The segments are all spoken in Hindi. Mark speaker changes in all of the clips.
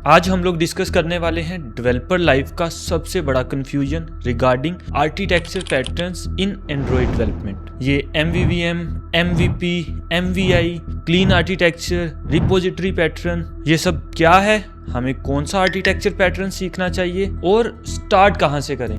Speaker 1: आज हम लोग डिस्कस करने वाले हैं डेवलपर लाइफ का सबसे बड़ा confusion regarding architecture patterns in Android development. ये MVVM, MVP, MVI, clean architecture, repository pattern, ये सब क्या है, हमें कौन सा आर्किटेक्चर पैटर्न सीखना चाहिए और स्टार्ट कहाँ से करें।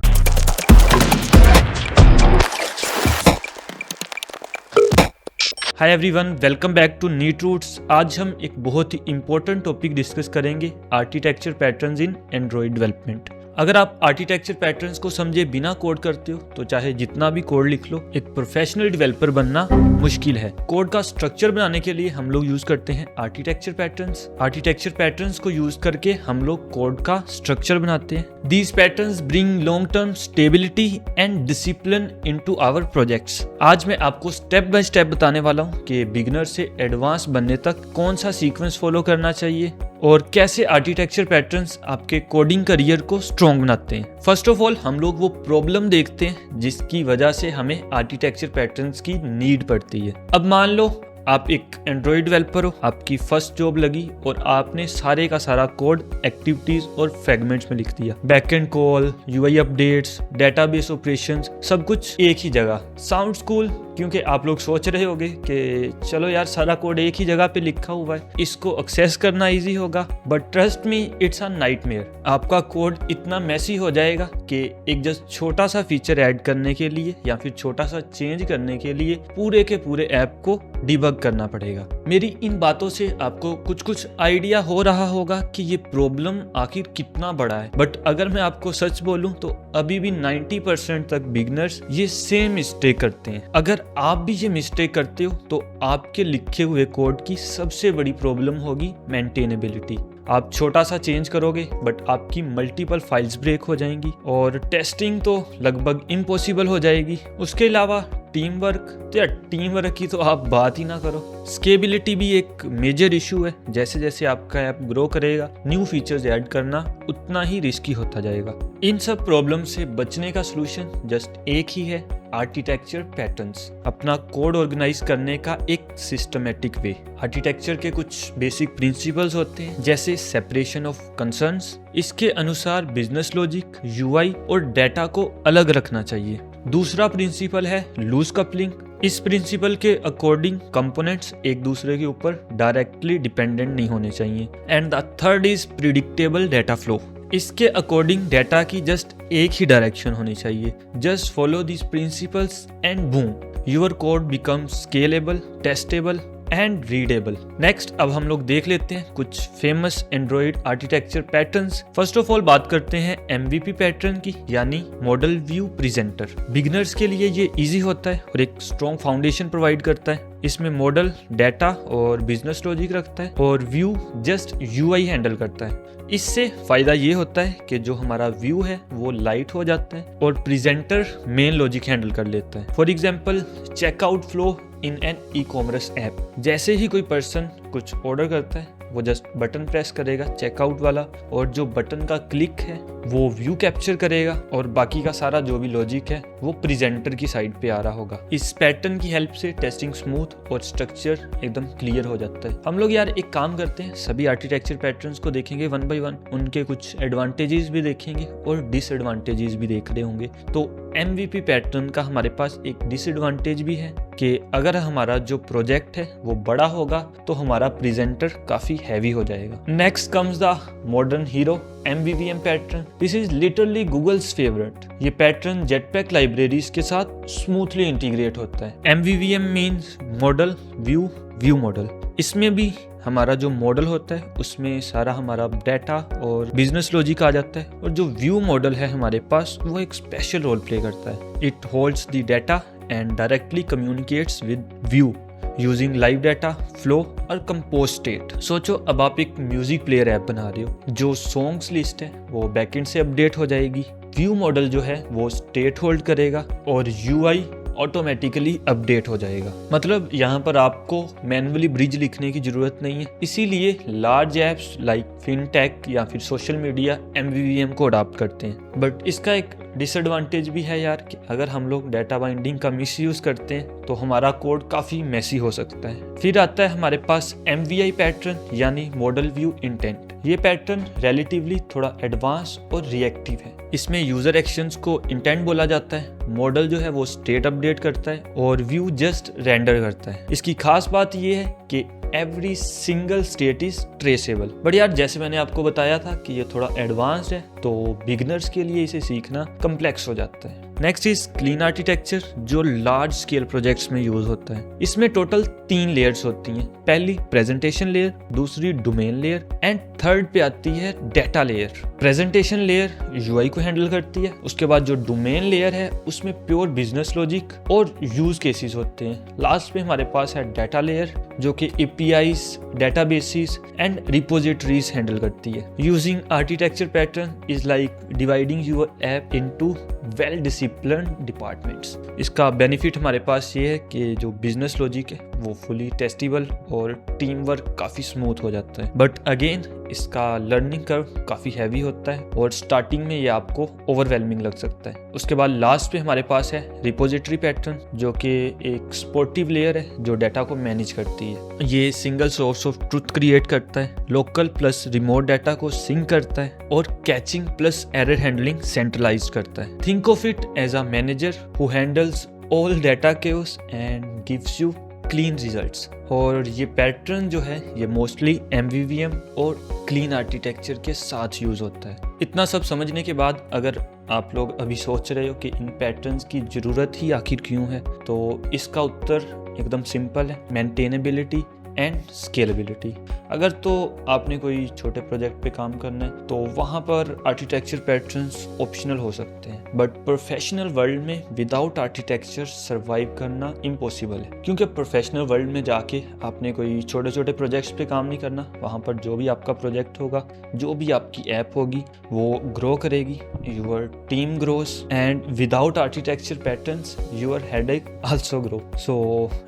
Speaker 1: Hi everyone, welcome back to Neat Roots. आज हम एक बहुत ही इंपॉर्टेंट टॉपिक डिस्कस करेंगे, architecture patterns in Android development. अगर आप आर्किटेक्चर पैटर्न्स को समझे बिना कोड करते हो तो चाहे जितना भी कोड लिख लो, एक प्रोफेशनल डेवलपर बनना मुश्किल है। कोड का स्ट्रक्चर बनाने के लिए हम लोग यूज करते हैं आर्किटेक्चर पैटर्न्स। आर्किटेक्चर पैटर्न्स को यूज करके हम लोग कोड का स्ट्रक्चर बनाते हैं। These patterns bring long term stability and discipline into our projects. आज मैं आपको स्टेप बाय स्टेप बताने वाला हूँ कि बिगिनर से एडवांस बनने तक कौन सा सीक्वेंस फॉलो करना चाहिए और कैसे आर्किटेक्चर पैटर्न्स आपके कोडिंग करियर को स्ट्रॉन्ग बनाते हैं। फर्स्ट ऑफ ऑल हम लोग वो प्रॉब्लम देखते हैं जिसकी वजह से हमें आर्किटेक्चर पैटर्न्स की नीड पड़ती है। अब मान लो आप एक एंड्रॉइड डेवलपर हो, आपकी फर्स्ट जॉब लगी और आपने सारे का सारा कोड एक्टिविटीज और फ्रेगमेंट्स में लिख दिया। Backend call, UI updates, database operations, सब कुछ एक ही जगह। साउंड्स कूल, क्योंकि आप लोग सोच रहे होंगे कि चलो यार सारा कोड एक ही जगह पे लिखा हुआ है, इसको एक्सेस करना इजी होगा। But trust me, it's a nightmare. आपका कोड इतना मैसी हो जाएगा कि एक जस्ट छोटा सा फीचर ऐड करने के लिए या फिर छोटा सा चेंज करने के लिए पूरे के पूरे ऐप को डिबग करना पड़ेगा। मेरी इन बातों से आपको कुछ आइडिया हो रहा होगा कि ये प्रॉब्लम आखिर कितना बड़ा है। बट अगर मैं आपको सच बोलूं तो अभी भी 90% तक बिगिनर्स ये सेम मिस्टेक करते हैं। अगर आप भी ये मिस्टेक करते हो तो आपके लिखे हुए कोड की सबसे बड़ी प्रॉब्लम होगी मेंटेनेबिलिटी। आप छोटा सा चेंज करोगे बट आपकी मल्टीपल फाइल्स ब्रेक हो जाएंगी और टेस्टिंग तो लगभग इम्पॉसिबल हो जाएगी। उसके अलावा टीम वर्क की तो आप बात ही ना करो। स्केबिलिटी भी एक मेजर इशू है। जैसे जैसे आपका ऐप ग्रो करेगा, न्यू फीचर्स ऐड करना उतना ही रिस्की होता जाएगा। इन सब प्रॉब्लम से बचने का सलूशन जस्ट एक ही है, आर्किटेक्चर पैटर्न्स। अपना कोड ऑर्गेनाइज करने का एक सिस्टमेटिक वे। आर्किटेक्चर के कुछ बेसिक प्रिंसिपल्स होते हैं, जैसे सेपरेशन ऑफ कंसर्न्स। इसके अनुसार बिजनेस लॉजिक, UI और डेटा को अलग रखना चाहिए। दूसरा प्रिंसिपल है लूज कपलिंग। इस प्रिंसिपल के अकॉर्डिंग कंपोनेंट्स एक दूसरे के ऊपर डायरेक्टली डिपेंडेंट नहीं होने चाहिए। And the third is predictable data flow. इसके अकॉर्डिंग डेटा की जस्ट एक ही डायरेक्शन होनी चाहिए। Just follow this principles and boom, your code becomes scalable, testable and readable. Next अब हम लोग देख लेते हैं कुछ famous Android architecture patterns. First of all बात करते हैं MVP पैटर्न की, यानी मॉडल व्यू प्रेजेंटर। बिगिनर्स के लिए ये इजी होता है और एक स्ट्रॉन्ग फाउंडेशन प्रोवाइड करता है। इसमें मॉडल डेटा और बिजनेस लॉजिक रखता है और व्यू जस्ट UI हैंडल करता है। इससे फायदा ये होता है कि जो हमारा व्यू है वो लाइट हो जाता है और प्रेजेंटर मेन लॉजिक हैंडल कर लेता है। For example, checkout flow in an ecommerce app. जैसे ही कोई पर्सन कुछ ऑर्डर करता है वो जस्ट बटन प्रेस करेगा चेकआउट वाला, और जो बटन का क्लिक है वो व्यू कैप्चर करेगा और बाकी का सारा जो भी लॉजिक है वो प्रेजेंटर की साइड पे आ रहा होगा। इस पैटर्न की हेल्प से टेस्टिंग स्मूथ और स्ट्रक्चर एकदम क्लियर हो जाता है। हम लोग यार एक काम करते हैं, सभी आर्किटेक्चर पैटर्न्स को देखेंगे वन बाय वन, उनके कुछ एडवांटेजेस भी देखेंगे और डिसएडवांटेजेस भी देख रहे होंगे। तो MVP पैटर्न का हमारे पास एक डिसएडवांटेज भी है कि अगर हमारा जो प्रोजेक्ट है वो बड़ा होगा तो हमारा प्रेजेंटर काफी हैवी हो जाएगा। Next comes the modern hero MVVM pattern. This is literally Google's favourite. ये पैटर्न जेटपैक लाइब्रेरीज के साथ स्मूथली इंटीग्रेट होता है। MVVM means model view model. इसमें भी हमारा जो मॉडल होता है उसमें सारा हमारा डेटा और बिजनेस लॉजिक आ जाता है, और जो व्यू मॉडल है हमारे पास वो एक स्पेशल रोल प्ले करता है। It holds the data and directly communicates with view using live data flow और कंपोज स्टेट। सोचो अब आप एक म्यूजिक प्लेयर ऐप बना रहे हो, जो सॉन्ग्स लिस्ट है वो बैकएंड से अपडेट हो जाएगी। व्यू मॉडल जो है वो स्टेट होल्ड करेगा और UI ऑटोमेटिकली अपडेट हो जाएगा। मतलब यहाँ पर आपको मैन्युअली ब्रिज लिखने की जरूरत नहीं है। इसीलिए लार्ज ऐप्स लाइक फिनटेक या फिर सोशल मीडिया MVVM को अडॉप्ट करते हैं। बट इसका एक डिसएडवांटेज भी है यार कि अगर हम लोग डाटा बाइंडिंग का मिसयूज करते हैं तो हमारा कोड काफी मेसी हो सकता है। फिर आता है हमारे पास MVI पैटर्न यानी मॉडल व्यू इंटेंट। ये पैटर्न रिलेटिवली थोड़ा एडवांस और रिएक्टिव है। इसमें यूजर एक्शंस को इंटेंट बोला जाता है, मॉडल जो है वो स्टेट अपडेट करता है और व्यू जस्ट रेंडर करता है। इसकी खास बात ये है कि every single state is traceable. But यार जैसे मैंने आपको बताया था कि ये थोड़ा एडवांस है, तो बिगिनर्स के लिए इसे सीखना कम्प्लेक्स हो जाता है। नेक्स्ट इज क्लीन आर्किटेक्चर, जो लार्ज स्केल प्रोजेक्ट्स में यूज होता है। इसमें टोटल 3 लेयर्स होती हैं। पहली प्रेजेंटेशन लेयर, दूसरी डोमेन लेयर एंड थर्ड पे आती है data layer. Presentation layer UI को हैंडल करती है, उसके बाद जो डोमेन लेयर है उसमें प्योर बिजनेस लॉजिक और यूज केसेस होते हैं। लास्ट में हमारे पास है डेटा लेयर, जो कि APIs, databases and repositories handle करती है। Using architecture pattern is like dividing your app into well disciplined departments. इसका बेनिफिट हमारे पास ये है कि जो बिजनेस लॉजिक है वो फुली टेस्टेबल और टीम वर्क काफ़ी स्मूथ हो जाता है। बट अगेन इसका लर्निंग कर्व काफ़ी हैवी होता है और स्टार्टिंग में ये आपको ओवरवेलमिंग लग सकता है। उसके बाद लास्ट पे हमारे पास है रिपोजिटरी पैटर्न, जो कि एक सपोर्टिव लेयर है जो डाटा को मैनेज करती है। ये single source of truth create करता है, लोकल प्लस रिमोट डाटा को सिंक करता है और caching plus error handling centralize करता है। Think of it as a manager who handles all data chaos and gives you clean results. और ये पैटर्न जो है ये मोस्टली MVVM और क्लीन आर्किटेक्चर के साथ यूज होता है। इतना सब समझने के बाद अगर आप लोग अभी सोच रहे हो कि इन पैटर्न्स की ज़रूरत ही आखिर क्यों है, तो इसका उत्तर एकदम सिंपल है, मेंटेनेबिलिटी एंड स्केलेबिलिटी। अगर तो आपने कोई छोटे प्रोजेक्ट पे काम करना है तो वहाँ पर आर्किटेक्चर पैटर्न्स ऑप्शनल हो सकते हैं, बट प्रोफेशनल वर्ल्ड में विदाउट आर्किटेक्चर सर्वाइव करना इम्पॉसिबल है। क्योंकि प्रोफेशनल वर्ल्ड में जाके आपने कोई छोटे छोटे प्रोजेक्ट्स पे काम नहीं करना। वहाँ पर जो भी आपका प्रोजेक्ट होगा, जो भी आपकी ऐप होगी, वो ग्रो करेगी, your team grows and without architecture patterns your headache also grow. So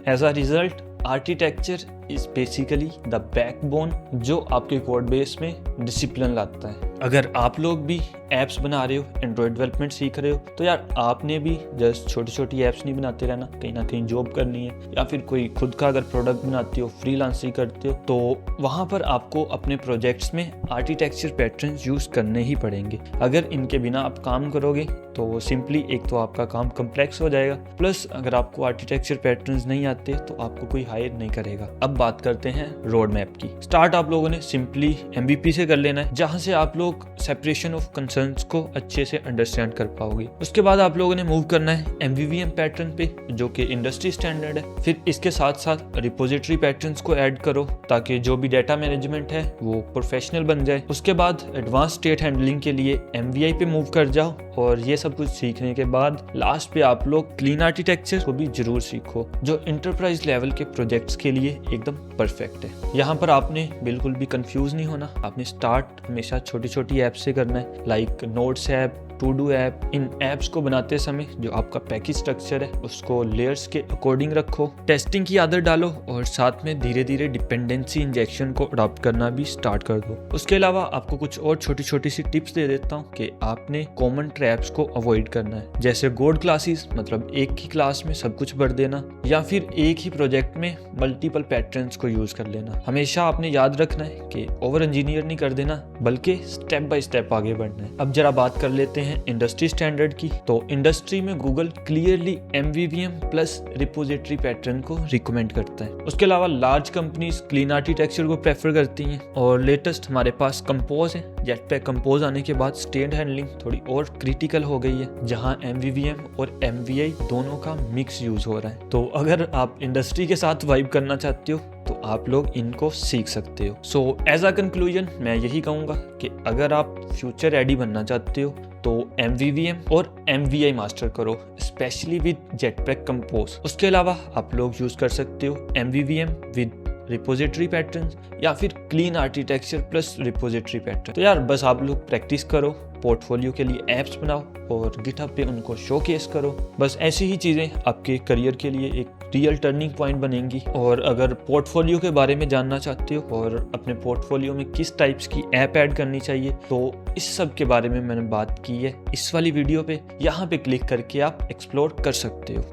Speaker 1: as a result architecture is basically the backbone जो आपके कोड बेस में डिसिप्लिन लाता है। अगर आप लोग भी एप्स बना रहे हो, एंड्रॉयड डेवलपमेंट सीख रहे हो, तो यार आपने भी जस्ट छोटी छोटी एप्स नहीं बनाते रहना, कहीं ना कहीं जॉब करनी है, या फिर कोई खुद का अगर प्रोडक्ट बनाते हो, फ्रीलांसिंग करते हो, तो वहाँ पर आपको अपने प्रोजेक्ट्स में आर्किटेक्चर पैटर्न्स यूज करने ही पड़ेंगे। अगर इनके बिना आप काम करोगे तो सिंपली एक तो आपका काम कम्प्लेक्स हो जाएगा, प्लस अगर आपको आर्किटेक्चर पैटर्न्स नहीं आते तो आपको कोई हायर नहीं करेगा। अब बात करते हैं रोड मैप की। स्टार्ट आप लोगों ने सिंपली MVP से कर लेना है, जहाँ से आप लोग सेपरेशन ऑफ कंसर्न्स को अच्छे से अंडरस्टैंड कर पाओगे। उसके बाद आप लोगों ने मूव करना है MVVM पैटर्न पे, जो कि इंडस्ट्री स्टैंडर्ड है। फिर इसके साथ साथ रिपोजिटरी पैटर्न्स को ऐड करो ताकि जो भी डाटा मैनेजमेंट है वो प्रोफेशनल बन जाए। उसके बाद एडवांस स्टेट हैंडलिंग के लिए MVI पे मूव कर जाओ, और ये सब कुछ सीखने के बाद लास्ट पे आप लोग क्लीन आर्किटेक्चर को भी जरूर सीखो, जो इंटरप्राइज लेवल के प्रोजेक्ट्स के लिए एकदम परफेक्ट है। यहाँ पर आपने बिल्कुल भी कंफ्यूज नहीं होना। आपने स्टार्ट हमेशा छोटी छोटी ऐप से करना है, like notes app, to do app. इन ऐप्स को बनाते समय जो आपका पैकेज स्ट्रक्चर है उसको लेयर्स के अकॉर्डिंग रखो, टेस्टिंग की आदत डालो, और साथ में धीरे धीरे डिपेंडेंसी इंजेक्शन को अडॉप्ट करना भी स्टार्ट कर दो। उसके अलावा आपको कुछ और छोटी छोटी सी टिप्स दे देता हूँ कि आपने कॉमन ट्रैप्स को अवॉइड करना है, जैसे गोड क्लासेस, मतलब एक ही क्लास में सब कुछ भर देना, या फिर एक ही प्रोजेक्ट में मल्टीपल पैटर्न्स को यूज कर लेना। हमेशा आपने याद रखना है कि ओवर इंजीनियर नहीं कर देना, बल्कि स्टेप बाय स्टेप आगे बढ़ना है। अब जरा बात कर लेते हैं इंडस्ट्री स्टैंडर्ड की। तो इंडस्ट्री में Google clearly MVVM plus repository pattern को रिकमेंड करता है। उसके अलावा लार्ज कंपनीज क्लीन आर्किटेक्चर को प्रेफर करती हैं, और लेटेस्ट हमारे पास कंपोज है। जेटपैक कंपोज आने के बाद स्टेट हैंडलिंग थोड़ी और क्रिटिकल हो गई है, जहां MVVM और MVI दोनों का मिक्स यूज हो रहा है। तो अगर आप इंडस्ट्री के साथ वाइब करना चाहते हो तो आप लोग इनको सीख सकते हो। सो एज अ कंक्लूजन मैं यही कहूँगा कि अगर आप फ्यूचर रेडी बनना चाहते हो तो MVVM और MVI मास्टर करो, स्पेशली विद जेटपैक कंपोज। उसके अलावा आप लोग यूज कर सकते हो MVVM विद रिपोजिटरी पैटर्न, या फिर clean architecture plus repository pattern. तो यार बस आप लोग प्रैक्टिस करो, पोर्टफोलियो के लिए ऐप्स बनाओ और गिटहब पे उनको शोकेस करो। बस ऐसी ही चीज़ें आपके करियर के लिए एक रियल टर्निंग पॉइंट बनेंगी। और अगर पोर्टफोलियो के बारे में जानना चाहते हो और अपने पोर्टफोलियो में किस टाइप्स की ऐप ऐड करनी चाहिए, तो इस सब के बारे में मैंने बात की है इस वाली वीडियो पे। यहाँ पे क्लिक करके आप एक्सप्लोर कर सकते हो।